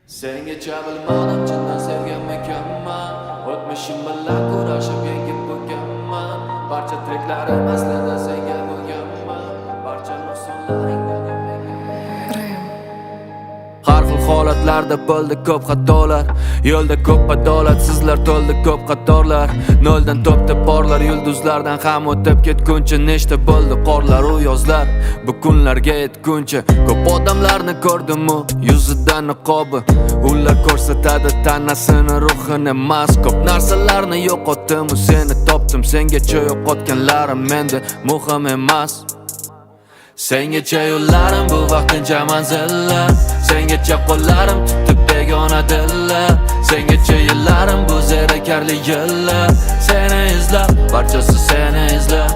Sengacha bilmadim chindan sevganmikanman. O'tmishim bilan kurashib yengib bo'lganman. Barcha treklarim aslida senga bo'lganman. Barcha nuqsonlaringdan har xil holatlarda bo'ldi ko'p xatolar. Yo'lda ko'p adolatsizlar to'ldi ko'p qatorlar. Noldan to'pda porlar yulduzlardan ham o'tib ketguncha nechta bo'ldi qorlar u yozlar. Bu kunlarga yetguncha ko'p odamlarni ko'rdim-u yuzidan niqobi. Ular ko'rsatadi tanasini ruhini emas. Ko'p narsalarni yo'qotdim, seni topdim. Sengacha yo'qotganlarim endi muhim emas. Sengacha yo'llarim bu vaqtincha manzillar. Sengacha qo'llarim tutib begona dillar. Sengacha yillarim bu zerikarli yillar. Seni izlab, barchasi seni izlab.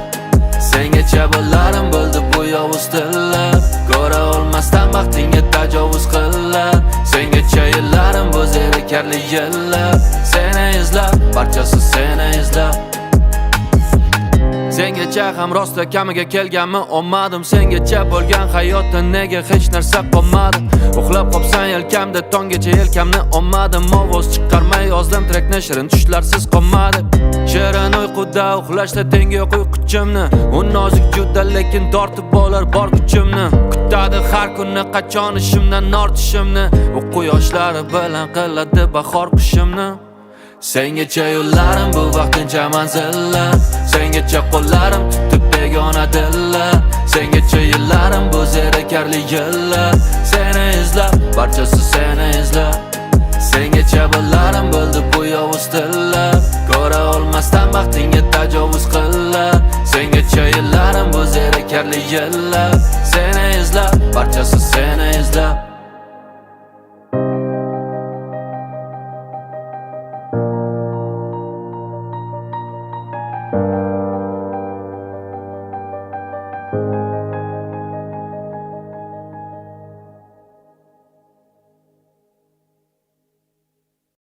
Sengacha bo'larim bo'ldi bu yovuz tillar. Ko'ra olmasdan baxtingga tajovuz qillar. Sengacha yillarim bu zerikarli yillar. Seni izlab, barchasi seni izlab. Sengacha ham rosta kamiga kelganmi olmadim. Sengacha bo'lgan hayotda nega hech narsa qolmadi. Uxlab qopsan yelkamda tonggacha yelkamni olmadim. Ovoz chiqarmay yozdim trekni shirin tushlarsiz qolmadi. Shirin uyquda uxlashda tengi yo'q uyquchimni. U nozik juda lekin tortib olar bor kuchimni. Kutadi har kuni qachon ishimdan ortishimni. U quyoshlari bilan qiladi bahor qushimni. Sengacha yo'llarim bu vaqtincha manzillar. Sengacha qo'llarim tutib begona dillar. Sengacha yillarim bu zerikarli yillar. Seni izlab, barchasi seni izlab. Sengacha bo'larim bo'ldi bu yovuz tillar. Ko'ra olmasdan baxtingga tajovuz qillar. Sengacha yillarim bu zerikarli yillar. Seni izlab, barchasi seni